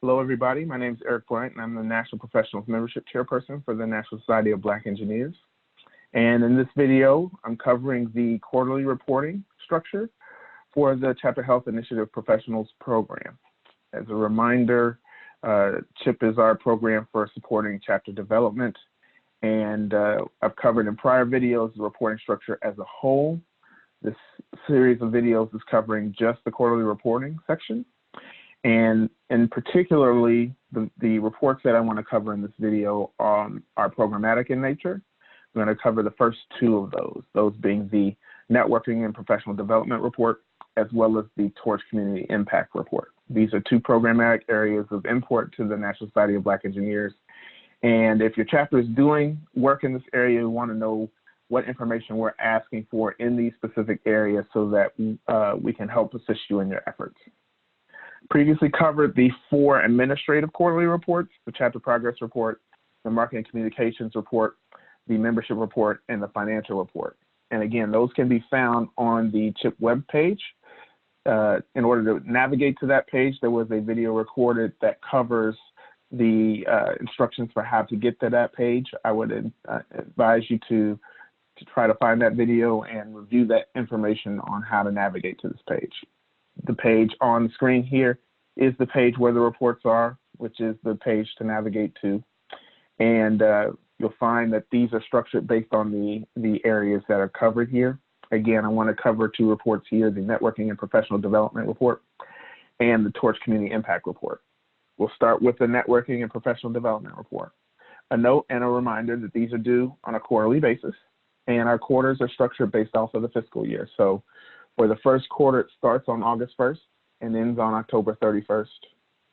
Hello, everybody. My name is Eric Bryant, and I'm the National Professionals Membership Chairperson for the National Society of Black Engineers. And in this video, I'm covering the quarterly reporting structure for the Chapter Health Initiative Professionals Program. As a reminder, CHIP is our program for supporting chapter development, and I've covered in prior videos the reporting structure as a whole. This series of videos is covering just the quarterly reporting section. And particularly, the reports that I want to cover in this video are programmatic in nature. I'm going to cover the first two of those being the Networking and Professional Development Report, as well as the Towards Community Impact Report. These are two programmatic areas of import to the National Society of Black Engineers. And if your chapter is doing work in this area, you want to know what information we're asking for in these specific areas so that we can help assist you in your efforts. Previously covered the 4 administrative quarterly reports: the Chapter Progress Report, the Marketing Communications Report, the Membership Report, and the Financial Report. And again, those can be found on the CHIP webpage. In order to navigate to that page, there was a video recorded that covers the instructions for how to get to that page. I would advise you to try to find that video and review that information on how to navigate to this page. The page on the screen here is the page where the reports are, which is the page to navigate to. And you'll find that these are structured based on the areas that are covered here. Again, I want to cover 2 reports here: the Networking and Professional Development Report and the Towards Community Impact Report. We'll start with the Networking and Professional Development Report. A note and a reminder that these are due on a quarterly basis, and our quarters are structured based off of the fiscal year. So for the first quarter, it starts on August 1st and ends on October 31st.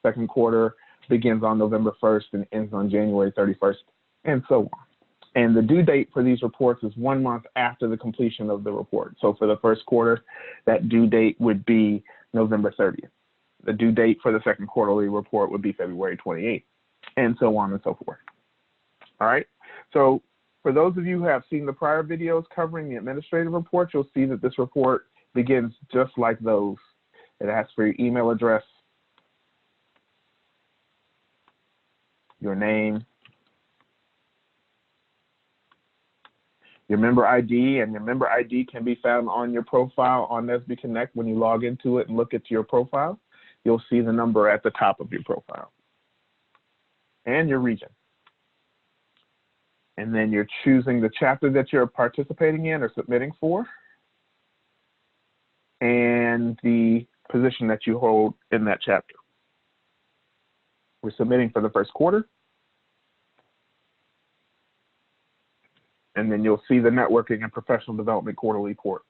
Second quarter begins on November 1st and ends on January 31st, and so on. And the due date for these reports is 1 month after the completion of the report. So for the first quarter, that due date would be November 30th. The due date for the second quarterly report would be February 28th, and so on and so forth. All right. So for those of you who have seen the prior videos covering the administrative report, you'll see that this report begins just like those. It asks for your email address, your name, your member ID, and your member ID can be found on your profile on NSBE Connect. When you log into it and look at your profile, you'll see the number at the top of your profile, and your region. And then you're choosing the chapter that you're participating in or submitting for, and the position that you hold in that chapter. We're submitting for the first quarter. And then you'll see the Networking and Professional Development Quarterly Report.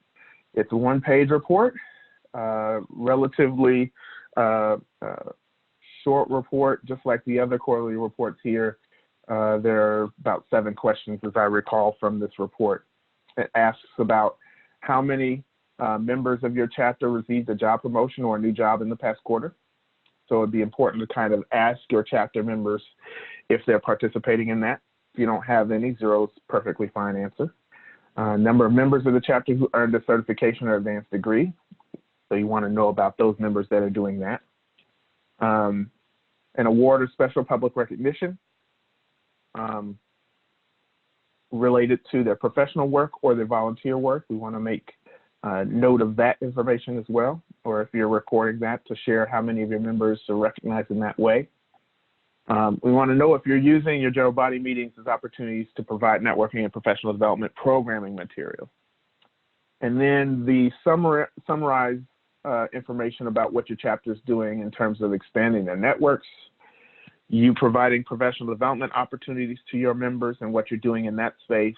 It's a 1-page report, relatively short report, just like the other quarterly reports here. There are about 7 questions, as I recall, from this report. It asks about how many members of your chapter received a job promotion or a new job in the past quarter. So it'd be important to kind of ask your chapter members if they're participating in that. If you don't have any, 0 is perfectly fine answer. Number of members of the chapter who earned a certification or advanced degree. So you want to know about those members that are doing that. An award or special public recognition related to their professional work or their volunteer work. We want to make note of that information as well, or if you're recording that, to share how many of your members are recognized in that way. We want to know if you're using your general body meetings as opportunities to provide networking and professional development programming material. And then the summarize information about what your chapter is doing in terms of expanding their networks, you providing professional development opportunities to your members and what you're doing in that space.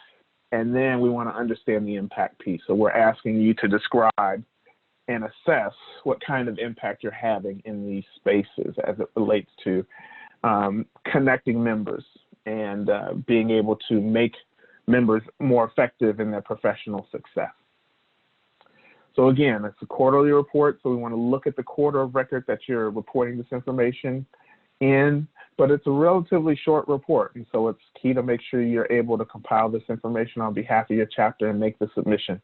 And then we want to understand the impact piece. So we're asking you to describe and assess what kind of impact you're having in these spaces as it relates to connecting members and being able to make members more effective in their professional success. So again, it's a quarterly report, so we want to look at the quarter of record that you're reporting this information in, but it's a relatively short report, and so it's key to make sure you're able to compile this information on behalf of your chapter and make the submission.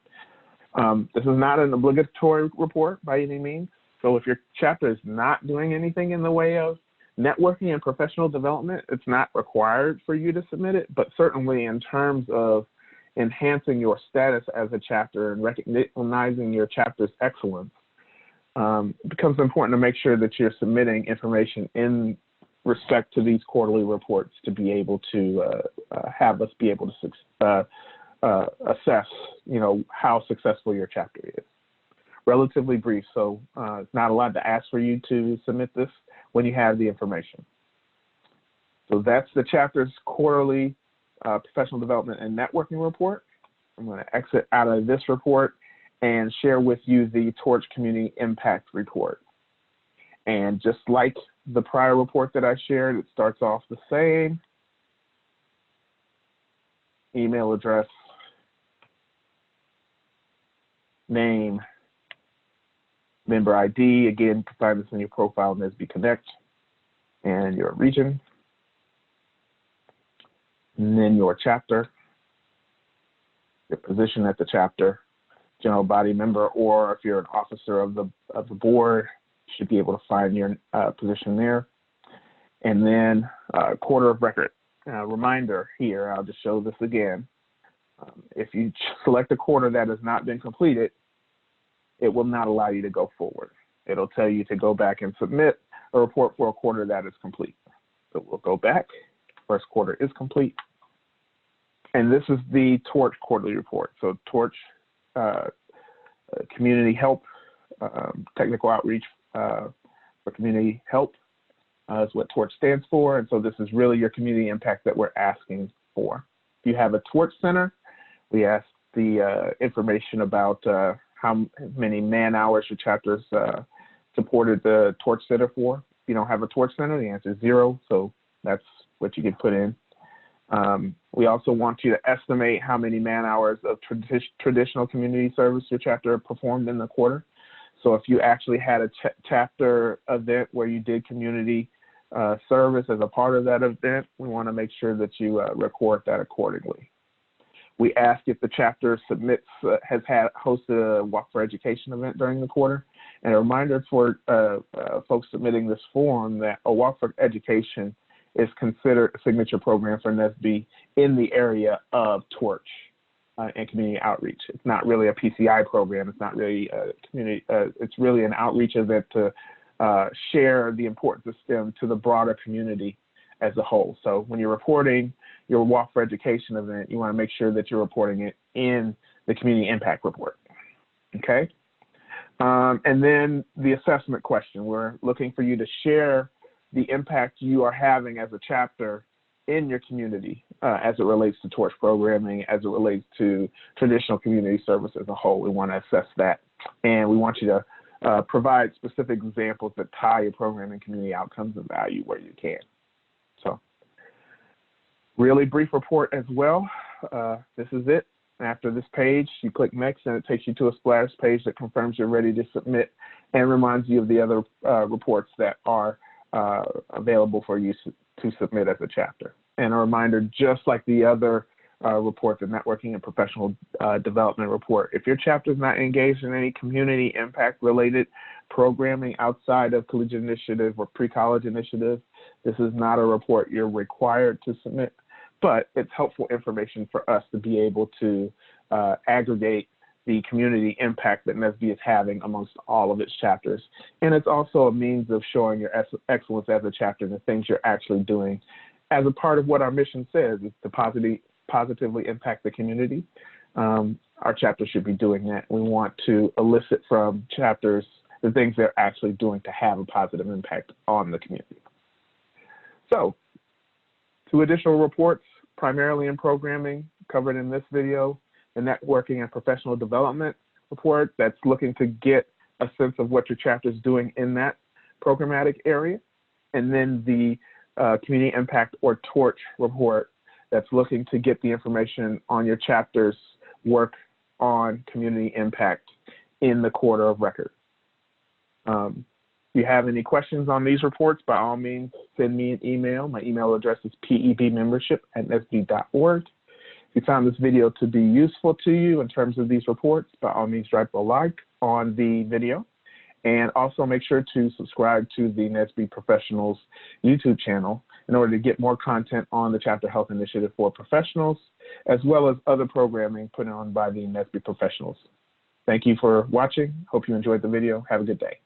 This is not an obligatory report by any means, so if your chapter is not doing anything in the way of Networking and professional development, it's not required for you to submit it, but certainly in terms of enhancing your status as a chapter and recognizing your chapter's excellence, it becomes important to make sure that you're submitting information in respect to these quarterly reports to be able to have us be able to assess, how successful your chapter is. Relatively brief, so it's not allowed to ask for you to submit this when you have the information. So that's the chapter's quarterly professional development and networking report. I'm going to exit out of this report and share with you the Torch Community Impact Report. And just like the prior report that I shared, it starts off the same. Email address, name, member ID. Again, you can find this in your profile in NSBE Connect, and your region. And then your chapter, your position at the chapter, general body member, or if you're an officer of the board, you should be able to find your position there. And then quarter of record. Reminder here, I'll just show this again. If you select a quarter that has not been completed, it will not allow you to go forward. It'll tell you to go back and submit a report for a quarter that is complete. So we'll go back. First quarter is complete. And this is the Torch quarterly report. So Torch community help, technical outreach for community help is what Torch stands for. And so this is really your community impact that we're asking for. If you have a Torch center, we ask the information about how many man hours your chapters supported the Torch Center for. If you don't have a Torch Center, the answer is 0. So that's what you can put in. We also want you to estimate how many man hours of traditional community service your chapter performed in the quarter. So if you actually had a chapter event where you did community service as a part of that event, we want to make sure that you record that accordingly. We ask if the chapter has hosted a Walk for Education event during the quarter. And a reminder for folks submitting this form that a Walk for Education is considered a signature program for NSBE in the area of Torch and community outreach. It's not really a PCI program. It's not really a community. It's really an outreach event to share the importance of STEM to the broader community as a whole. So when you're reporting your Walk for Education event, you want to make sure that you're reporting it in the Community Impact Report, okay? And then the assessment question. We're looking for you to share the impact you are having as a chapter in your community as it relates to Torch programming, as it relates to traditional community service as a whole. We want to assess that. And we want you to provide specific examples that tie your programming community outcomes and value where you can. So really brief report as well. This is it. After this page, you click next and it takes you to a splash page that confirms you're ready to submit and reminds you of the other reports that are available for you to submit as a chapter. And a reminder, just like the other report, the networking and professional development report, if your chapter is not engaged in any community impact related programming outside of collegiate initiative or pre-college initiative, this is not a report you're required to submit, but it's helpful information for us to be able to aggregate the community impact that NSBE is having amongst all of its chapters. And it's also a means of showing your excellence as a chapter and the things you're actually doing as a part of what our mission says, is to positively impact the community. Our chapter should be doing that. We want to elicit from chapters the things they're actually doing to have a positive impact on the community. So 2 additional reports, primarily in programming, covered in this video. The networking and professional development report that's looking to get a sense of what your chapter is doing in that programmatic area. And then the community impact or Torch report that's looking to get the information on your chapter's work on community impact in the quarter of record. If you have any questions on these reports, by all means, send me an email. My email address is pebmembership@nsbe.org. If you found this video to be useful to you in terms of these reports, by all means, drop a like on the video And also make sure to subscribe to the NSBE Professionals YouTube channel in order to get more content on the Chapter Health Initiative for Professionals, as well as other programming put on by the NSBE Professionals. Thank you for watching. Hope you enjoyed the video. Have a good day.